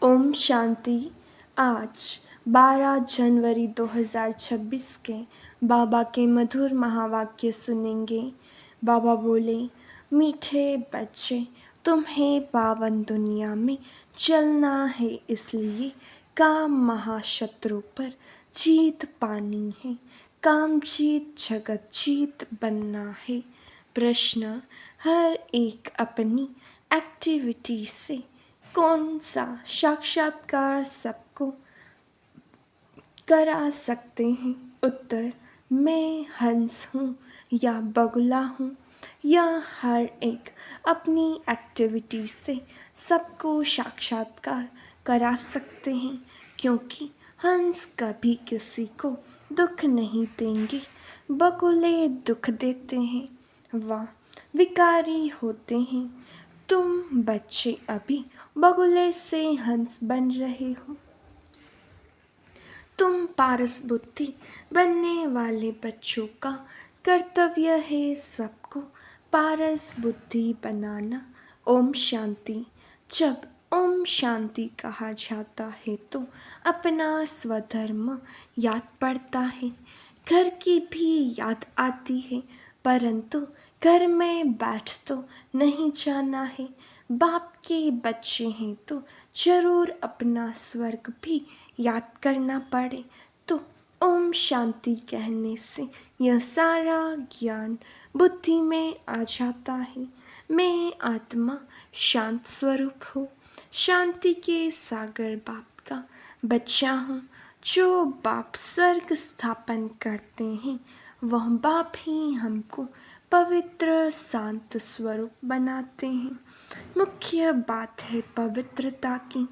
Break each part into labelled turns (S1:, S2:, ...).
S1: ओम शांति। आज 12 जनवरी 2026 के बाबा के मधुर महावाक्य सुनेंगे। बाबा बोले, मीठे बच्चे, तुम्हें पावन दुनिया में चलना है, इसलिए काम महाशत्रु पर जीत पानी है। काम जीत जगत जीत बनना है। प्रश्न, हर एक अपनी एक्टिविटी से कौन सा साक्षात्कार सबको करा सकते हैं? उत्तर, मैं हंस हूँ या बगुला हूँ, या हर एक अपनी एक्टिविटी से सबको साक्षात्कार करा सकते हैं, क्योंकि हंस कभी किसी को दुख नहीं देंगे, बगुले दुख देते हैं, वह विकारी होते हैं। तुम बच्चे अभी बगुले से हंस बन रहे हो। तुम पारस बुद्धि बनने वाले बच्चों का कर्तव्य है सबको पारस बुद्धि बनाना। ओम शांति। जब ओम शांति कहा जाता है तो अपना स्वधर्म याद पड़ता है, घर की भी याद आती है, परंतु घर में बैठ तो नहीं जाना है। बाप के बच्चे हैं तो जरूर अपना स्वर्ग भी याद करना पड़े। तो ओम शांति कहने से यह सारा ज्ञान बुद्धि में आ जाता है। मैं आत्मा शांत स्वरूप हूँ, शांति के सागर बाप का बच्चा हूँ। जो बाप स्वर्ग स्थापन करते हैं, वह बाप ही हमको पवित्र शांत स्वरूप बनाते हैं। मुख्य बात है पवित्रता की।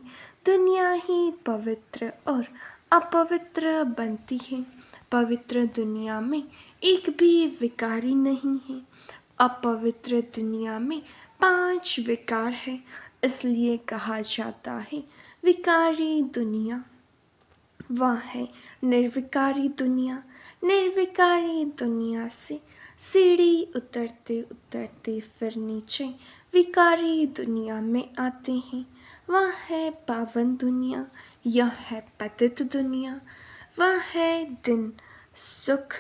S1: दुनिया ही पवित्र और अपवित्र बनती है। पवित्र दुनिया में एक भी विकारी नहीं है। अपवित्र दुनिया में 5 विकार है, इसलिए कहा जाता है विकारी दुनिया। वह है निर्विकारी दुनिया। निर्विकारी दुनिया से सीढ़ी उतरते उतरते फिर नीचे विकारी दुनिया में आते हैं। वह है पावन दुनिया, यह है पतित दुनिया। वह है दिन सुख,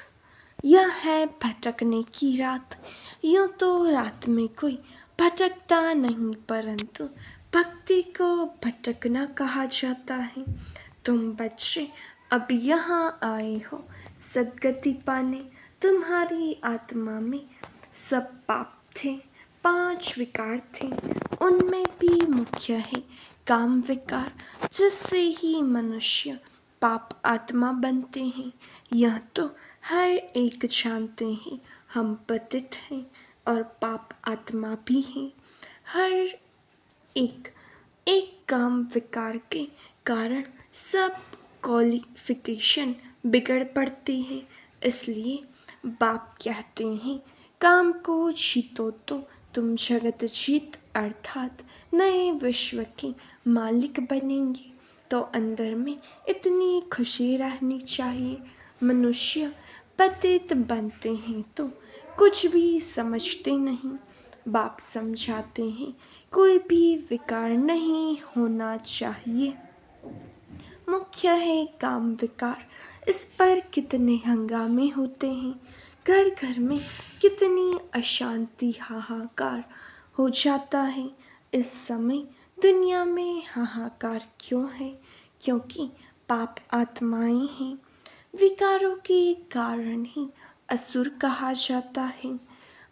S1: यह है भटकने की रात। यूँ तो रात में कोई भटकता नहीं, परंतु भक्ति को भटकना कहा जाता है। तुम बच्चे अब यहाँ आए हो सद्गति पाने। तुम्हारी आत्मा में सब पाप थे, 5 विकार थे, उनमें भी मुख्य है काम विकार, जिससे ही मनुष्य पाप आत्मा बनते हैं। यह तो हर एक जानते हैं, हम पतित हैं और पाप आत्मा भी हैं। हर एक काम विकार के कारण सब क्वालिफिकेशन बिगड़ पड़ती है। इसलिए बाप कहते हैं, काम को जीतो तो तुम जगत जीत अर्थात नए विश्व के मालिक बनेंगे। तो अंदर में इतनी खुशी रहनी चाहिए। मनुष्य पतित बनते हैं तो कुछ भी समझते नहीं। बाप समझाते हैं कोई भी विकार नहीं होना चाहिए। मुख्य है काम विकार। इस पर कितने हंगामे होते हैं, घर घर में कितनी अशांति हाहाकार हो जाता है। इस समय दुनिया में हाहाकार क्यों है? क्योंकि पाप आत्माएं हैं। विकारों के कारण ही असुर कहा जाता है।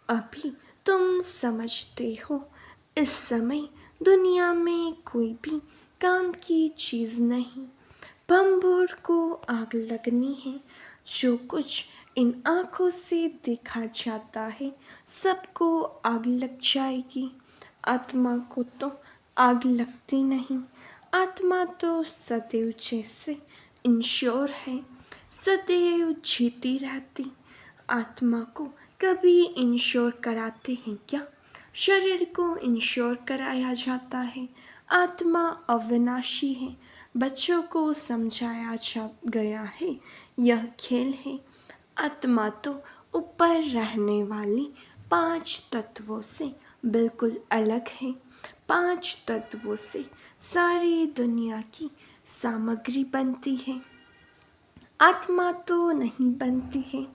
S1: अभी तुम समझते हो, इस समय दुनिया में कोई भी काम की चीज़ नहीं। बम्बोर को आग लगनी है। जो कुछ इन आँखों से देखा जाता है, सबको आग लग जाएगी। आत्मा को तो आग लगती नहीं। आत्मा तो सदैव जैसे इंश्योर है, सदैव जीती रहती। आत्मा को कभी इंश्योर कराते हैं क्या? शरीर को इंश्योर कराया जाता है। आत्मा अविनाशी है। बच्चों को समझाया जा गया है, यह खेल है। आत्मा तो ऊपर रहने वाली 5 तत्वों से बिल्कुल अलग है। 5 तत्वों से सारी दुनिया की सामग्री बनती है। आत्मा तो नहीं बनती है।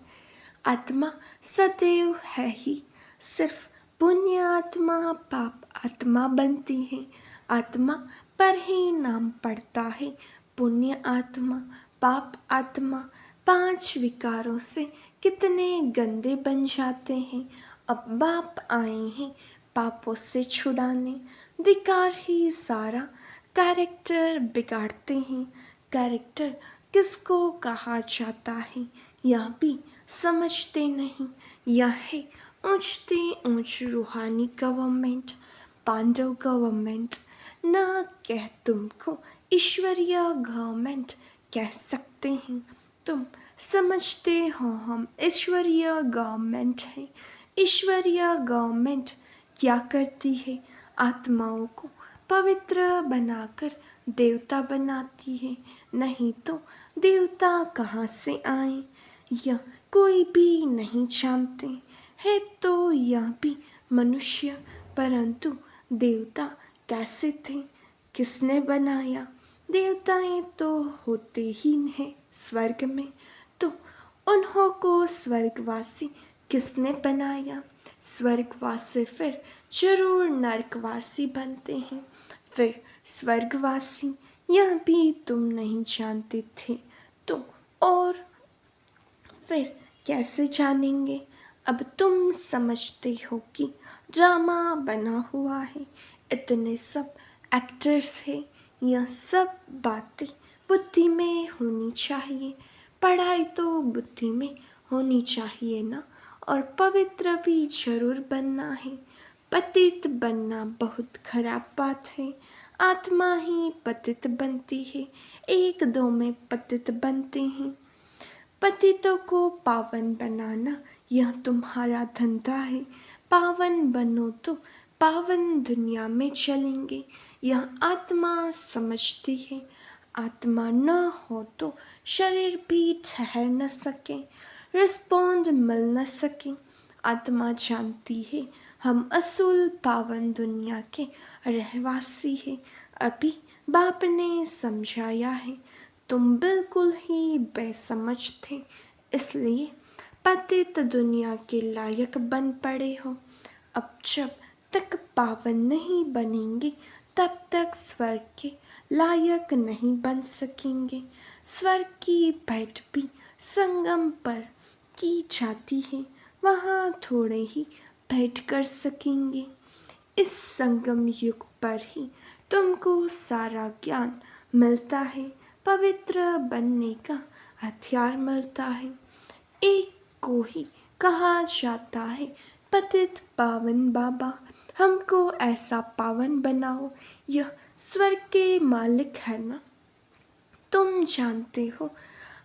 S1: आत्मा सदैव है ही, सिर्फ पुण्य आत्मा पाप आत्मा बनती है। आत्मा पर ही नाम पड़ता है, पुण्य आत्मा पाप आत्मा। 5 विकारों से कितने गंदे बन जाते हैं। अब बाप आए हैं पापों से छुड़ाने। विकार ही सारा कैरेक्टर बिगाड़ते हैं। कैरेक्टर किसको कहा जाता है यह भी समझते नहीं। यह है ऊंचते ऊंच रूहानी गवर्नमेंट, पांडव गवर्नमेंट। न कह तुमको ईश्वरीय गवर्नमेंट कह सकते हैं। तुम समझते हो हम ईश्वरीय गवर्नमेंट है। ईश्वरीय गवर्नमेंट क्या करती है? आत्माओं को पवित्र बनाकर देवता बनाती है। नहीं तो देवता कहाँ से आए यह कोई भी नहीं जानते। है तो यह भी मनुष्य, परंतु देवता कैसे थे, किसने बनाया? देवताएं तो होते ही हैं स्वर्ग में, तो उन्हों को स्वर्गवासी किसने बनाया? स्वर्गवासी फिर जरूर नरकवासी बनते हैं, फिर स्वर्गवासी। यह भी तुम नहीं जानते थे तो और फिर कैसे जानेंगे? अब तुम समझते हो कि ड्रामा बना हुआ है, इतने सब एक्टर्स हैं। यह सब बातें बुद्धि में होनी चाहिए। पढ़ाई तो बुद्धि में होनी चाहिए ना। और पवित्र भी जरूर बनना है। पतित बनना बहुत खराब बात है। आत्मा ही पतित बनती है, 1-2 में पतित बनते हैं। पतितों को पावन बनाना यह तुम्हारा धंधा है। पावन बनो तो पावन दुनिया में चलेंगे, यह आत्मा समझती है। आत्मा न हो तो शरीर भी ठहर न सके, रिस्पॉन्ड मिल न सके। आत्मा जानती है हम असूल पावन दुनिया के रहवासी हैं। अभी बाप ने समझाया है, तुम बिल्कुल ही बेसमझ थे, इसलिए पतित दुनिया के लायक बन पड़े हो। अब जब तक पावन नहीं बनेंगे तब तक स्वर्ग के लायक नहीं बन सकेंगे। स्वर्ग की भेंट भी संगम पर की जाती है, वहाँ थोड़े ही भेंट कर सकेंगे। इस संगम युग पर ही तुमको सारा ज्ञान मिलता है, पवित्र बनने का हथियार मिलता है। एक को ही कहा जाता है पतित पावन बाबा, हमको ऐसा पावन बनाओ। यह स्वर्ग के मालिक है ना। तुम जानते हो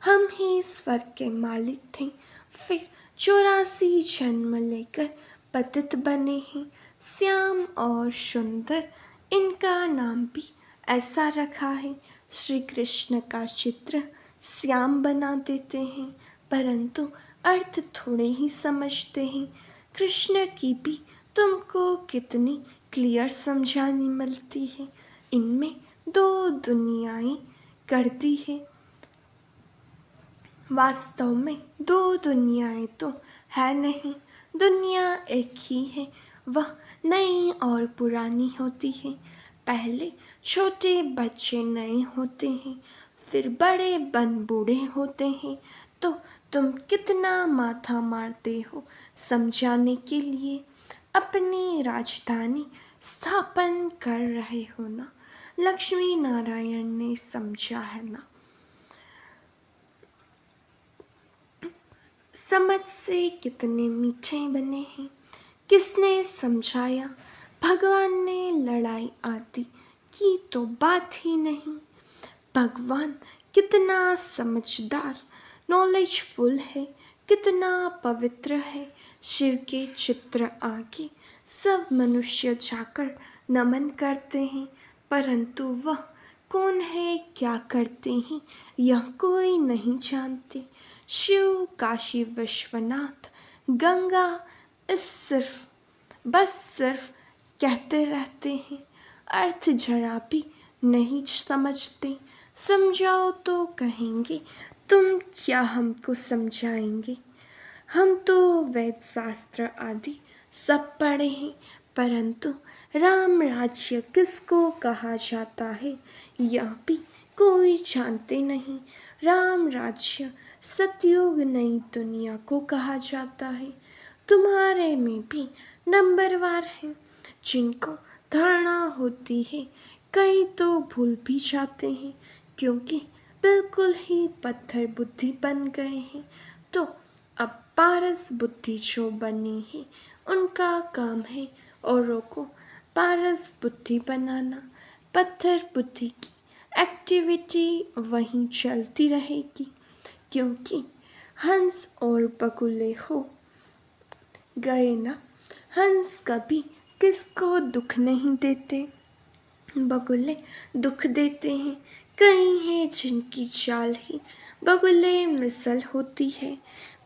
S1: हम ही स्वर्ग के मालिक थे, फिर 84 जन्म लेकर पतित बने हैं। श्याम और सुंदर इनका नाम भी ऐसा रखा है। श्री कृष्ण का चित्र श्याम बना देते हैं, परंतु अर्थ थोड़े ही समझते हैं। कृष्ण की भी तुमको कितनी क्लियर समझानी मिलती है। इनमें 2 दुनियाएं करती है। वास्तव में 2 दुनियाएं तो है नहीं, दुनिया एक ही है। वह नई और पुरानी होती है। पहले छोटे बच्चे नए होते हैं, फिर बड़े बन बूढ़े होते हैं। तो तुम कितना माथा मारते हो समझाने के लिए। अपनी राजधानी स्थापन कर रहे हो ना। लक्ष्मी नारायण ने समझा है ना। समझ से कितने मीठे बने हैं, किसने समझाया? भगवान ने लड़ाई आदि की तो बात ही नहीं। भगवान कितना समझदार, नॉलेजफुल है, कितना पवित्र है। शिव के चित्र आगे सब मनुष्य जाकर नमन करते हैं, परंतु वह कौन है, क्या करते हैं, यह कोई नहीं जानते। शिव, काशी विश्वनाथ, गंगा इस सिर्फ कहते रहते हैं, अर्थ जरा भी नहीं समझते, समझाओ तो कहेंगे तुम क्या हमको समझाएंगे। हम तो वेद शास्त्र आदि सब पढ़े हैं, परंतु राम राज्य किसको कहा जाता है यह भी कोई जानते नहीं। राम राज्य सतयुग नई दुनिया को कहा जाता है। तुम्हारे में भी नंबरवार हैं, जिनको धारणा होती है कई तो भूल भी जाते हैं, क्योंकि बिल्कुल ही पत्थर बुद्धि बन गए हैं। तो अब पारस बुद्धि जो बनी है उनका काम है औरों को पारस बुद्धि बनाना। पत्थर बुद्धि की एक्टिविटी वहीं चलती रहेगी, क्योंकि हंस और बगुले हो गए ना। हंस कभी किसको दुख नहीं देते, बगुले दुख देते हैं। कई हैं जिनकी चाल ही बगुले मिसल होती है,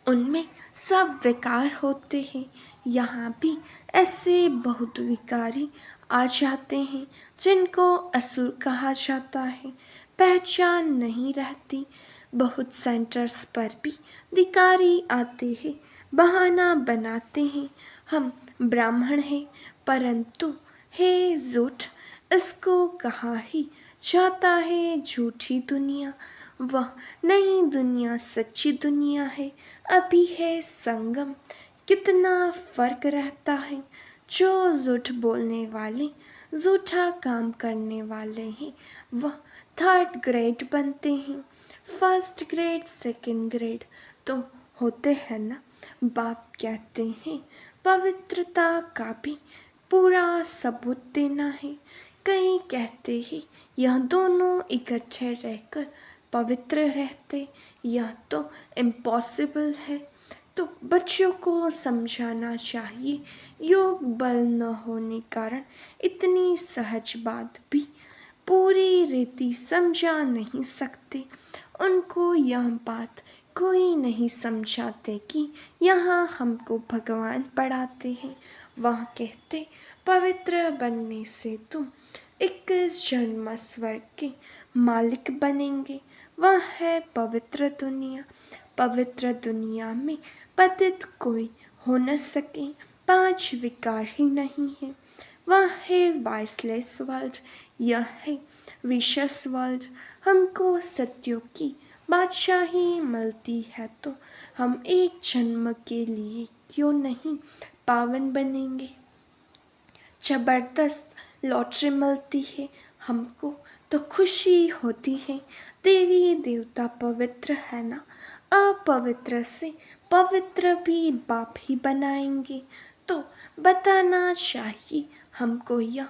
S1: उनमें सब विकार होते हैं। यहाँ भी ऐसे बहुत विकारी आ जाते हैं जिनको असुर कहा जाता है। पहचान नहीं रहती। बहुत सेंटर्स पर भी धिकारी आते हैं, बहाना बनाते हैं हम ब्राह्मण हैं, परंतु है झूठ इसको कहा ही जाता है झूठी दुनिया। वह नई दुनिया सच्ची दुनिया है, अभी है संगम। कितना फर्क रहता है। जो झूठ बोलने वाले झूठा काम करने वाले हैं वह थर्ड ग्रेड बनते हैं। फर्स्ट ग्रेड सेकंड ग्रेड तो होते हैं ना। बाप कहते हैं पवित्रता का भी पूरा सबूत देना है। कई कहते हैं यह दोनों इकट्ठे रहकर पवित्र रहते, यह तो इम्पॉसिबल है। तो बच्चों को समझाना चाहिए योग बल न होने कारण इतनी सहज बात भी पूरी रीति समझा नहीं सकते। उनको यह बात कोई नहीं समझाते कि यहाँ हमको भगवान पढ़ाते हैं। वह कहते पवित्र बनने से तुम 21 जन्म स्वर्ग के मालिक बनेंगे। वह है पवित्र दुनिया। पवित्र दुनिया में पतित कोई हो न सके, 5 विकार ही नहीं है। वह है वाइसलेस वर्ल्ड, यह है विशेष वर्ल्ड। हमको सत्यों की बादशाही मिलती है तो हम एक जन्म के लिए क्यों नहीं पावन बनेंगे। जबरदस्त लॉटरी मिलती है हमको तो खुशी होती है। देवी देवता पवित्र है ना, अपवित्र से पवित्र भी बाप ही बनाएंगे। तो बताना चाहिए हमको यह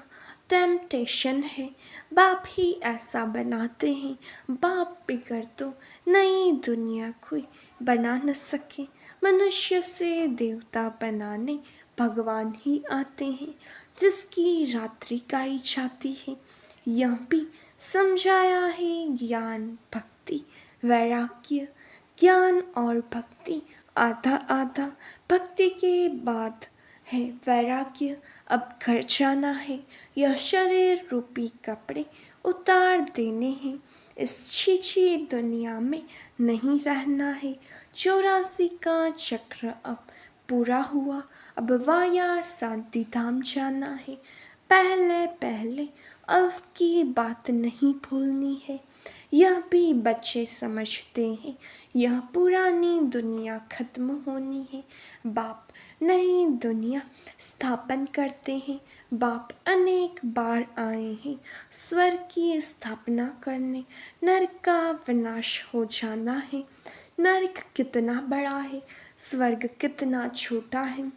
S1: टेम्पटेशन है, बाप ही ऐसा बनाते हैं। बाप बिगड़ तो नई दुनिया कोई बना न सके। मनुष्य से देवता बनाने भगवान ही आते हैं, जिसकी रात्रि गाई जाती है। यह भी समझाया है ज्ञान भक्ति वैराग्य। ज्ञान और भक्ति आधा आधा, भक्ति के बाद है वैराग्य। अब घर जाना है, यह शरीर रूपी कपड़े उतार देने हैं। इस छीछी दुनिया में नहीं रहना है। 84 का चक्र अब पूरा हुआ, अब वाया शांति धाम जाना है। पहले पहले अब की बात नहीं भूलनी है। यह भी बच्चे समझते हैं, यह पुरानी दुनिया खत्म होनी है। बाप नई दुनिया स्थापन करते हैं। बाप अनेक बार आए हैं स्वर्ग की स्थापना करने। नरक का विनाश हो जाना है। नरक कितना बड़ा है, स्वर्ग कितना छोटा है।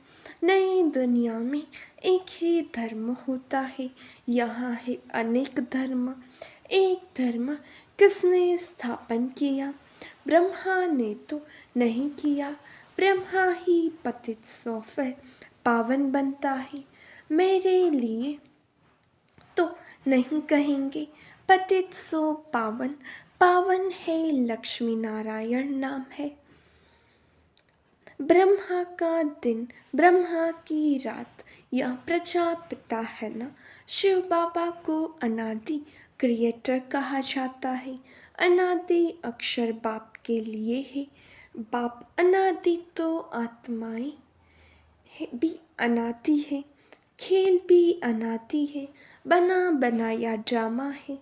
S1: नई दुनिया में एक ही धर्म होता है, यहाँ है अनेक धर्म। एक धर्म किसने स्थापन किया, ब्रह्मा ने तो नहीं किया। ब्रह्मा ही पतित सो फिर पावन बनता है। मेरे लिए तो नहीं कहेंगे पतित सो पावन, पावन है लक्ष्मी नारायण नाम है। ब्रह्मा का दिन ब्रह्मा की रात, यह प्रजापिता है ना। शिव बाबा को अनादि क्रिएटर कहा जाता है। अनादि अक्षर बाप के लिए है। बाप अनादि तो आत्माएं भी अनादि है। खेल भी अनादि है। बना बनाया ड्रामा है।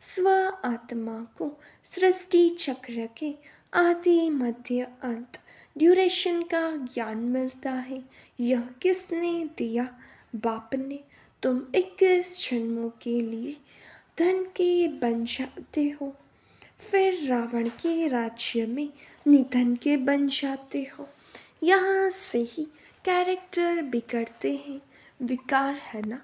S1: स्व आत्मा को सृष्टि चक्र के आदि मध्य अंत ड्यूरेशन का ज्ञान मिलता है। यह किसने दिया? बाप ने। तुम 21 जन्मों के लिए धन के बन जाते हो, फिर रावण के राज्य में निधन के बन जाते हो। यहाँ से ही कैरेक्टर बिगड़ते हैं। विकार है ना?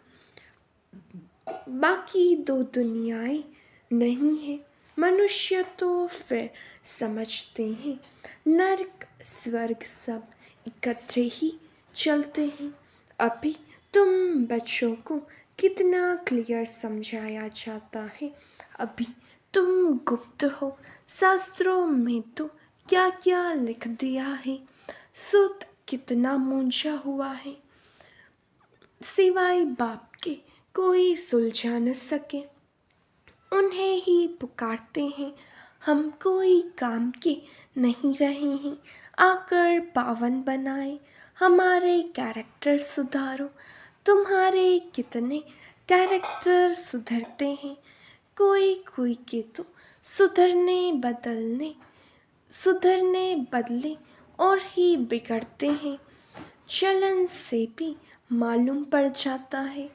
S1: बाकी दो दुनियाएं नहीं है। मनुष्य तो फिर समझते हैं नरक स्वर्ग सब इकट्ठे ही चलते हैं। अभी तुम बच्चों को कितना क्लियर समझाया जाता है। अभी तुम गुप्त हो। शास्त्रों में तो क्या क्या लिख दिया है। सूत कितना मूंझा हुआ है। सिवाय बाप के कोई सुलझा न सके। उन्हें ही पुकारते हैं। हम कोई काम के नहीं रहे हैं। आकर पावन बनाए। हमारे कैरेक्टर सुधारो। तुम्हारे कितने कैरेक्टर सुधरते हैं। कोई कोई के तो सुधरने बदले और ही बिगड़ते हैं। चलन से भी मालूम पड़ जाता है।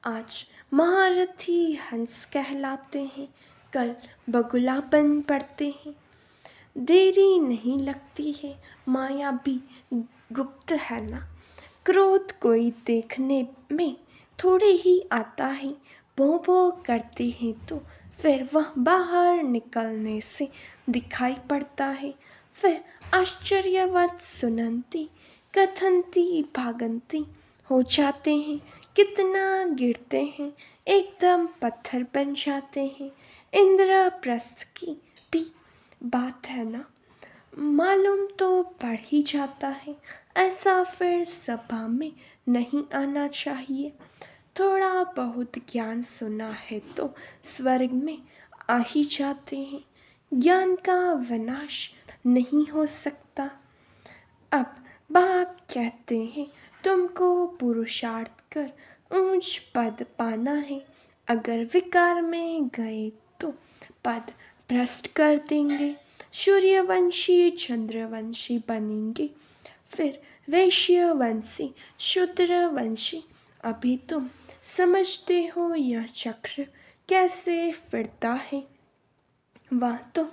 S1: आज महारथी हंस कहलाते हैं, कल बगुला बन पड़ते हैं। देरी नहीं लगती है। माया भी गुप्त है ना? क्रोध कोई देखने में थोड़े ही आता है। भों भों करते हैं तो फिर वह बाहर निकलने से दिखाई पड़ता है। फिर आश्चर्यवत सुनंती कथनती भागंती हो जाते हैं। कितना गिरते हैं, एकदम पत्थर बन जाते हैं। इंद्रप्रस्थ की भी बात है ना? मालूम तो पड़ ही जाता है। ऐसा फिर सभा में नहीं आना चाहिए। थोड़ा बहुत ज्ञान सुना है तो स्वर्ग में आ ही जाते हैं। ज्ञान का विनाश नहीं हो सकता। अब बाप कहते हैं तुमको पुरुषार्थ कर ऊंच पद पाना है। अगर विकार में गए तो पद भ्रष्ट कर देंगे। सूर्यवंशी चंद्रवंशी बनेंगे, फिर वैश्यवंशी शूद्रवंशी। अभी तुम समझते हो यह चक्र कैसे फिरता है। वह तो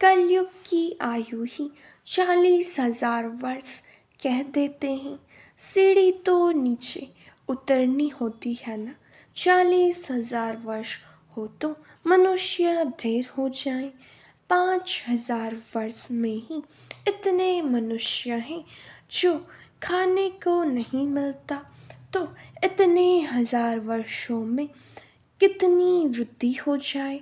S1: कलयुग की आयु ही 40,000 वर्ष कह देते हैं। सीढ़ी तो नीचे उतरनी होती है ना? 40,000 वर्ष हो तो मनुष्य ढेर हो जाए। 5,000 वर्ष में ही इतने मनुष्य हैं जो खाने को नहीं मिलता, तो इतने 1,000 वर्षों में कितनी वृद्धि हो जाए।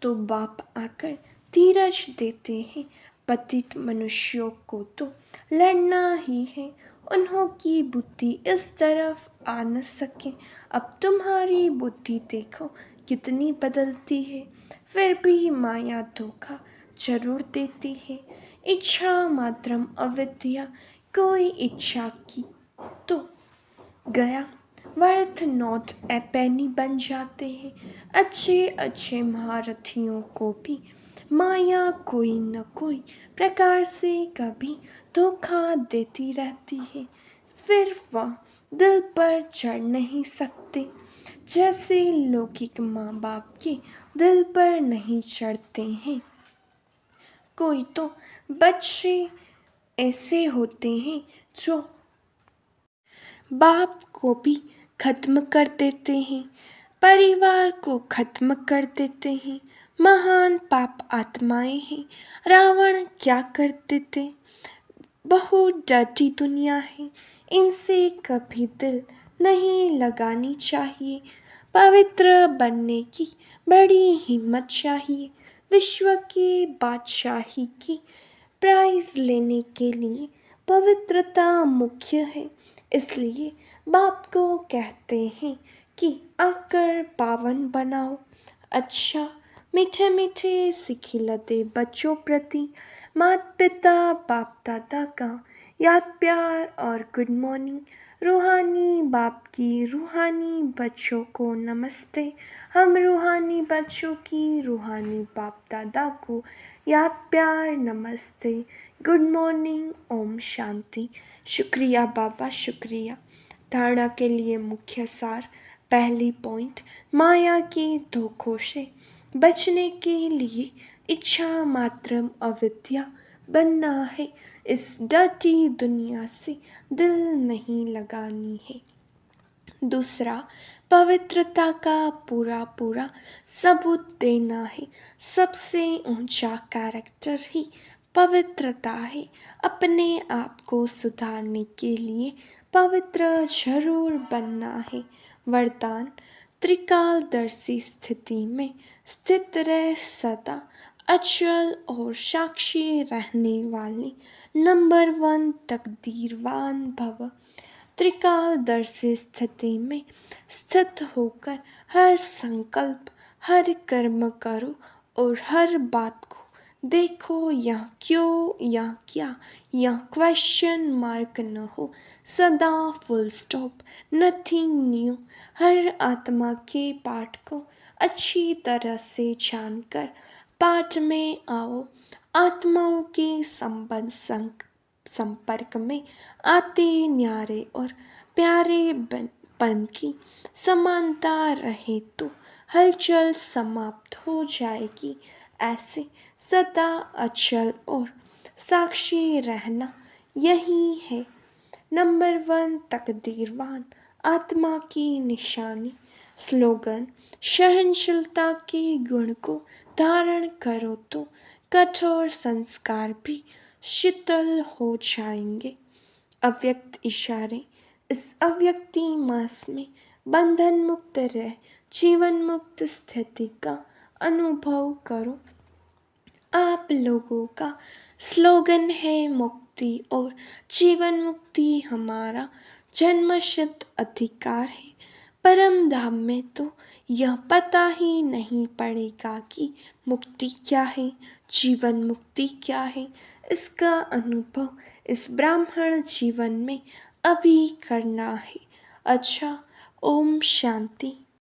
S1: तो बाप आकर धीरज देते हैं। पतित मनुष्यों को तो लड़ना ही है। उन्हों की बुद्धि इस तरफ आ न सके। अब तुम्हारी बुद्धि देखो कितनी बदलती है। फिर भी माया धोखा जरूर देती है। इच्छा मात्रम अविद्या। कोई इच्छा की तो गया वर्थ नॉट ए पेनी बन जाते हैं। अच्छे अच्छे महारथियों को भी माया कोई न कोई प्रकार से कभी धोखा देती रहती है। फिर वह दिल पर चढ़ नहीं सकते। जैसे लौकिक माँ बाप के दिल पर नहीं चढ़ते हैं। कोई तो बच्चे ऐसे होते हैं जो बाप को भी खत्म कर देते हैं, परिवार को खत्म कर देते हैं। महान पाप आत्माएं हैं। रावण क्या करते थे? बहुत डर्टी दुनिया है। इनसे कभी दिल नहीं लगानी चाहिए। पवित्र बनने की बड़ी हिम्मत चाहिए। विश्व की बादशाही की प्राइज लेने के लिए पवित्रता मुख्य है। इसलिए बाप को कहते हैं कि आकर पावन बनाओ। अच्छा, मीठे मीठे से खिलते बच्चों प्रति माता पिता बाप दादा का याद प्यार और गुड मॉर्निंग। रूहानी बाप की रूहानी बच्चों को नमस्ते। हम रूहानी बच्चों की रूहानी बाप दादा को याद प्यार नमस्ते। Good morning, Om Shanti. शुक्रिया बाबा, शुक्रिया। धारणा के लिए मुख्य सार। पहली पॉइंट, माया के धोखों से बचने के लिए इच्छा मात्र अविद्या बनना है। इस डर्टी दुनिया से दिल नहीं लगानी है। दूसरा, पवित्रता का पूरा पूरा सबूत देना है। सबसे ऊंचा कैरेक्टर ही पवित्रता है। अपने आप को सुधारने के लिए पवित्र जरूर बनना है। वरदान, त्रिकालदर्शी स्थिति में स्थित रह सदा अचल और साक्षी रहने वाले नंबर 1 तकदीरवान भव। त्रिकालदर्शी स्थिति में स्थित होकर हर संकल्प, हर कर्म करो और हर बात को देखो, या क्यों या क्या या क्वेश्चन मार्क न हो। सदा फुल स्टॉप, नथिंग न्यू। हर आत्मा के पाठ को अच्छी तरह से जानकर पाठ में आओ। आत्माओं के संपर्क में आते न्यारे और प्यारे पन की समानता रहे तो हलचल समाप्त हो जाएगी। ऐसे सदा अचल और साक्षी रहना यही है नंबर 1 तकदीरवान आत्मा की निशानी। स्लोगन, सहनशीलता के गुण को धारण करो तो कठोर संस्कार भी शीतल हो जाएंगे। अव्यक्त इशारे, इस अव्यक्ति मास में बंधन मुक्त रह जीवन मुक्त स्थिति का अनुभव करो। आप लोगों का स्लोगन है मुक्ति और जीवन मुक्ति हमारा जन्मसिद्ध अधिकार है। परम धाम में तो यह पता ही नहीं पड़ेगा कि मुक्ति क्या है, जीवन मुक्ति क्या है। इसका अनुभव इस ब्राह्मण जीवन में अभी करना है। अच्छा, ओम शांति।